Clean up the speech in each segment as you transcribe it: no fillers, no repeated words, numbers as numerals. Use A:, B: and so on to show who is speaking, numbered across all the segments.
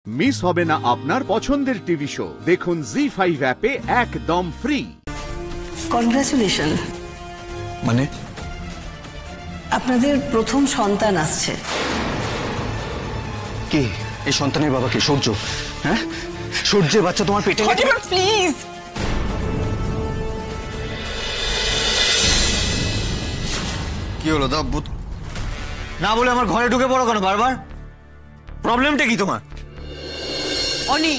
A: Miss হবে না আপনার পছন্দের টিভি শো। দেখুন জি5 অ্যাপে একদম ফ্রি।
B: কনগ্রাচুলেশন।
C: মানে
B: আপনাদের প্রথম সন্তান আসছে।
C: কে এই সন্তানের বাবা? কে? সূর্য? হ্যাঁ, সূর্যের বাচ্চা তোমার পেটে?
B: প্লিজ।
C: কি হলো দাব্বুত? না বলে আমার ঘরে ঢুকে পড়ো কেন বারবার? প্রবলেমটা কি তোমার?
D: অনি,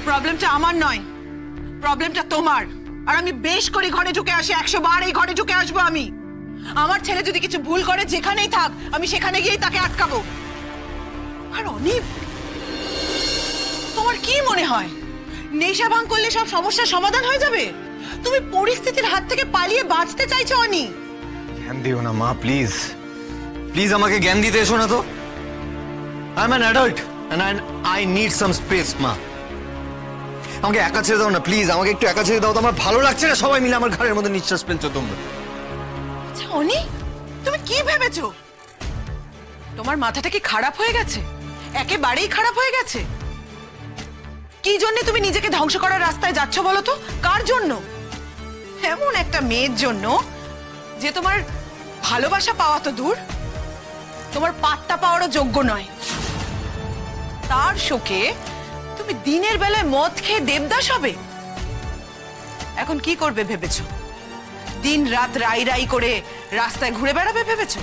D: প্রবলেমটা আমার নয়, প্রবলেমটা তোমার। আর আমি বেশ করে ঘরে ঢুকে আসি, 100 বার এই ঘরে ঢুকে আসবো আমি। আমার ছেলে যদি কিছু ভুল করে যেখানেই থাক, আমি সেখানে গিয়েই তাকে আটকাবো। আর অনি, তোমার কি মনে হয় নেশা ভাঙ করলে সব সমস্যার সমাধান হয়ে যাবে? তুমি পরিস্থিতির হাত থেকে পালিয়ে বাঁচতে চাইছো অনি।
C: জ্ঞান দিও না মা, প্লিজ প্লিজ আমাকে জ্ঞান দিতে এসো না তো। I am an adult and I need some space. মা আমাকে একা ছেড়ে দাও না প্লিজ, আমাকে একটু একা ছেড়ে দাও তো। আমার ভালো লাগছে না সবাই মিলে আমার ঘরের মধ্যে নিঃশ্বাস ফেলছো তোমরা।
D: আচ্ছা অনি, তুমি কি ভেবেছো? তোমার মাথাটা কি খারাপ হয়ে গেছে? একেবারেই খারাপ হয়ে গেছে? কি জন্য তুমি নিজেকে ধ্বংস করার রাস্তায় যাচ্ছ বলো তো? কার জন্য? এমন একটা মেয়ের জন্য যে তোমার ভালোবাসা পাওয়া তো দূর, তোমার পাত্তা পাওয়ারও যোগ্য নয়। তার শোকে তুমি দিনের বেলায় মদ খেয়ে দেবদাস হবে। এখন কি করবে ভেবেছো? দিন রাত রাই রাই করে রাস্তায় ঘুরে বেড়াবে ভেবেছো?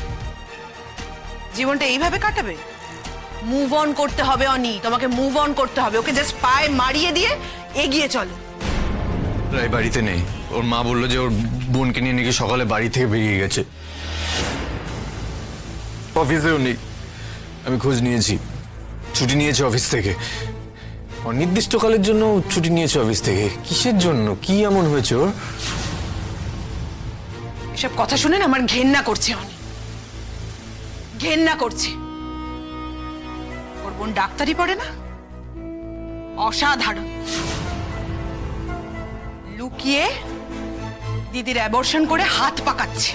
D: জীবনটা এইভাবে কাটাবে? মুভ অন করতে হবে অনি, তোমাকে মুভ অন করতে হবে। ওকে জাস্ট পায়ে মারিয়ে দিয়ে এগিয়ে চলো।
C: রাই বাড়িতে নেই। ওর মা বললো যে ওর বোনকে নিয়ে নাকি সকালে বাড়ি থেকে বেরিয়ে গেছে। অফিসেও নেই। আমি খোঁজ নিয়েছি, ছুটি নিয়েছে অফিস থেকে। অনির্দিষ্টকালের জন্য ছুটি নিয়েছে অফিস থেকে। কিসের জন্য? কি এমন হয়েছে ওর?
D: এসব কথা শুনে না আমার ঘেন্না করছে অনি, ঘেন্না করছে। ওর বোন ডাক্তারি পড়ে না? অসাধারণ। লুকিয়ে দিদির অ্যাবর্শন করে হাত পাকাচ্ছে।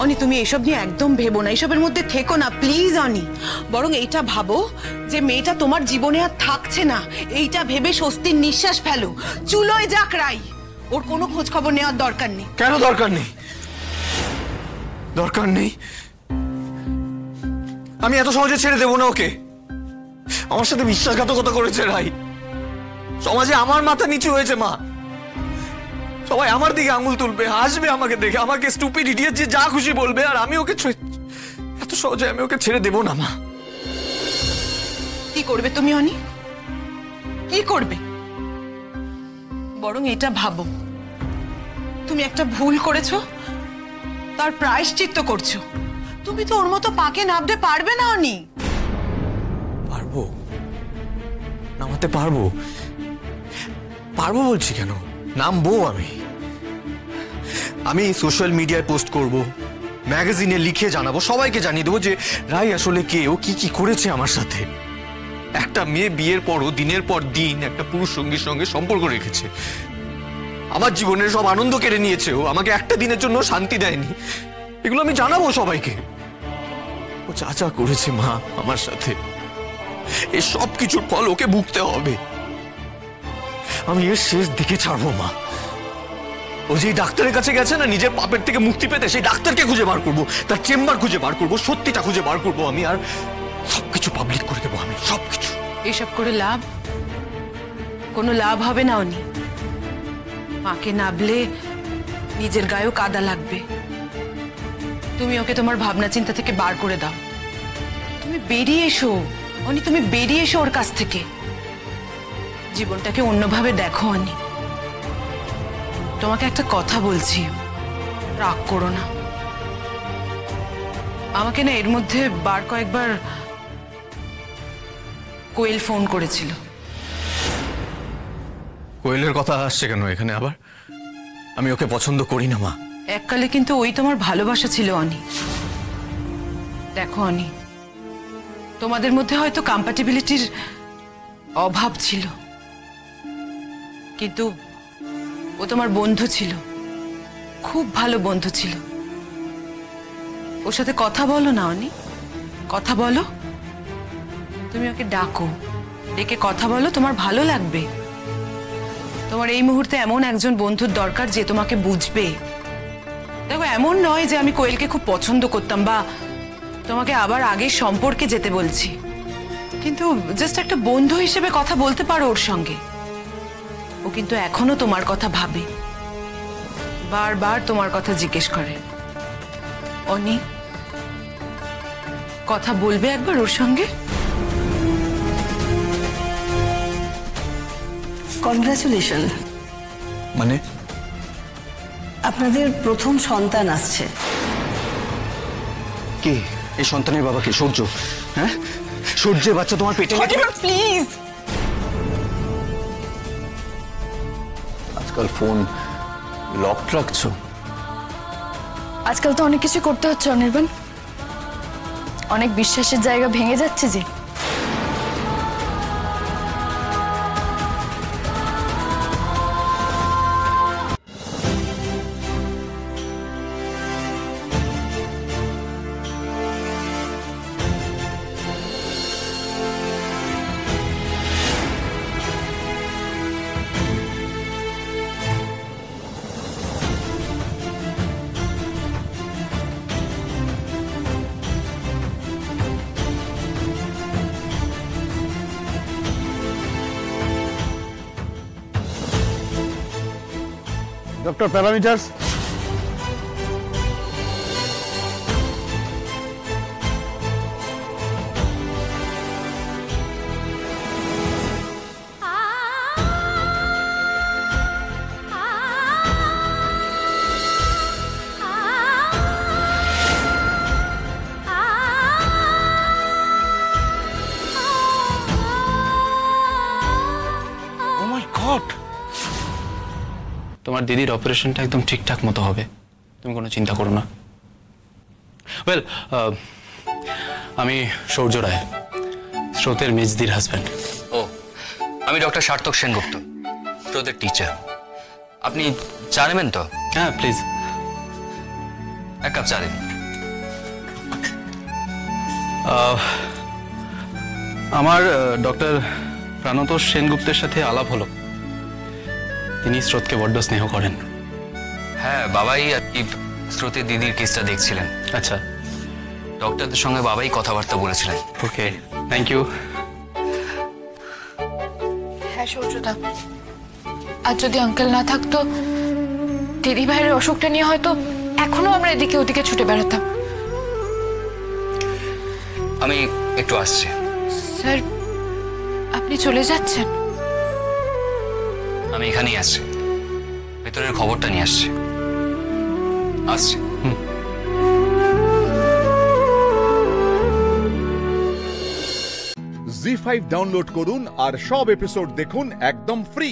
D: অনি, তুমি এসব নিয়ে একদম ভেবো না, এসবের মধ্যে থেকো না প্লিজ অনি। বরং এইটা ভাবো যে মেয়েটা তোমার জীবনে আর থাকছে না, এইটা ভেবে স্বস্তির নিঃশ্বাস ফেলো। চুলোয় যাক রাই, ওর কোনো খোঁজ খবর নেওয়ার দরকার নেই।
C: কেন দরকার নেই? দরকার নেই? আমি এত সহজে ছেড়ে দেবো না ওকে। আমার সাথে বিশ্বাসঘাতকতা করেছে রাই। সমাজে আমার মাথা নিচু হয়েছে মা। সবাই আমার দিকে আঙুল তুলবে, হাসবে আমাকে দেখে, আমাকে স্টুপিড ইডিয়েট যে যা খুশি বলবে। আর আমি ওকে এত সহজে আমি ওকে ছেড়ে দেবো না মা।
D: কি করবে তুমি অনি? কি করবে? বরং এটা ভাবো, তুমি একটা ভুল করেছো, তার প্রায়শ্চিত্ত করছো। তুমি তো ওর মতো পাকে নামতে পারবে না অনি।
C: পারবো, নামাতে পারবো। পারবো বলছি কেন? নামবো। আমি সোশ্যাল মিডিয়ায় পোস্ট করব, ম্যাগাজিনে লিখে জানাবো, সবাইকে জানিয়ে দেবো যে রাই আসলে কে, ও কি কি করেছে আমার সাথে। একটা মেয়ে বিয়ের পরও দিনের পর দিন একটা পুরুষ সঙ্গীর সঙ্গে সম্পর্ক রেখেছে। আমার জীবনের সব আনন্দ কেড়ে নিয়েছে ও, আমাকে একটা দিনের জন্য শান্তি দেয়নি। এগুলো আমি জানাবো সবাইকে। ও যা যা করেছে মা আমার সাথে, এই সব কিছুর ফল ওকে ভুগতে হবে। আমি এর শেষ দিকে ছাড়বো মা। ও যে ডাক্তারের কাছে গেছে না নিজের পাপের থেকে মুক্তি পেতে, সেই ডাক্তারকে খুঁজে বার করবো, তার চেম্বার খুঁজে বার করবো, সত্যিটা খুঁজে বার করবো আমি। আর সবকিছু পাবলিক করে দেবো আমি, সবকিছু।
D: এসব করে লাভ? কোনো লাভ হবে না অনি। মাকে নাবলে নিজের গায়েও কাদা লাগবে। তুমি ওকে তোমার ভাবনা চিন্তা থেকে বার করে দাও। তুমি বেরিয়ে এসো অনি, তুমি বেরিয়ে এসো ওর কাছ থেকে। জীবনটাকে অন্যভাবে দেখো অনি। তোমাকে একটা কথা বলছি, রাগ করো না। আমাকে না এর মধ্যে বার কয়েকবার কোয়েল ফোন করেছিল।
C: কোয়েলের কথা আসছে কেন এখানে আবার? আমি ওকে পছন্দ করি না মা।
D: এককালে কিন্তু ওই তোমার ভালোবাসা ছিল অনি। দেখো অনি, তোমাদের মধ্যে হয়তো কম্প্যাটিবিলিটির অভাব ছিল, কিন্তু ও তোমার বন্ধু ছিল, খুব ভালো বন্ধু ছিল। ওর সাথে কথা বলো না অনি। কথা বলো, তুমি ওকে ডাকো, ডেকে কথা বলো, তোমার ভালো লাগবে। তোমার এই মুহূর্তে এমন একজন বন্ধুর দরকার যে তোমাকে বুঝবে। দেখো, এমন নয় যে আমি কোয়েলকে খুব পছন্দ করতাম বা তোমাকে আবার আগের সম্পর্কে যেতে বলছি, কিন্তু জাস্ট একটা বন্ধু হিসেবে কথা বলতে পারো ওর সঙ্গে। ও কিন্তু এখনো তোমার কথা ভাবে, বারবার তোমার কথা জিজ্ঞেস করে। অনি, কথা বলবে একবার ওর সঙ্গে?
B: কনগ্রাচুলেশন।
E: মানে
B: আপনাদের প্রথম সন্তান আসছে।
E: কে এই সন্তানের বাবা? কে? সূর্য? হ্যাঁ, সূর্যের বাচ্চা তোমার পেটে?
D: প্লিজ।
E: আজকাল ফোন লক রাখছো?
F: আজকাল তো অনেক কিছু করতে হচ্ছে অনির্বাণ, অনেক বিশ্বাসের জায়গা ভেঙে যাচ্ছে যে।
A: Doctor parameters.
E: Oh my God!
G: তোমার দিদির অপারেশনটা একদম ঠিকঠাক মতো হবে, তুমি কোনো চিন্তা করো না। ওয়েল, আমি সূর্য রায়, স্রোতের মেজদির হাজব্যান্ড।
H: ও, আমি ডক্টর সার্থক সেনগুপ্ত, স্রোতের টিচার। আপনি চা নেবেন তো?
G: হ্যাঁ, প্লিজ।
H: এক কাপ চা দিন।
G: আমার ডক্টর প্রাণতোষ সেনগুপ্তের সাথে আলাপ হলো। তিনি স্রোতকে বড্ড স্নেহ করেন।
H: হ্যাঁ, বাবাই আর কি স্রোতের দিদির কেসটা দেখছিলেন।
G: আচ্ছা,
H: ডক্টরদের সঙ্গে বাবাই কথাবার্তা বলেছিলেন।
G: ওকে, থ্যাংক ইউ।
F: হ্যাঁ সূর্যদা, আর যদি আঙ্কেল না থাকতো, দিদি ভাইয়ের অসুখটা নিয়ে হয়তো এখনো আমরা এদিকে ওদিকে ছুটে বেড়াতাম।
H: আমি একটু আসছি।
F: স্যার, আপনি চলে যাচ্ছেন?
H: আমি এখানেই আসছি, ভেতরের খবরটা নিয়ে আসছি। আসছি।
A: জি5 ডাউনলোড করুন আর সব এপিসোড দেখুন একদম ফ্রি।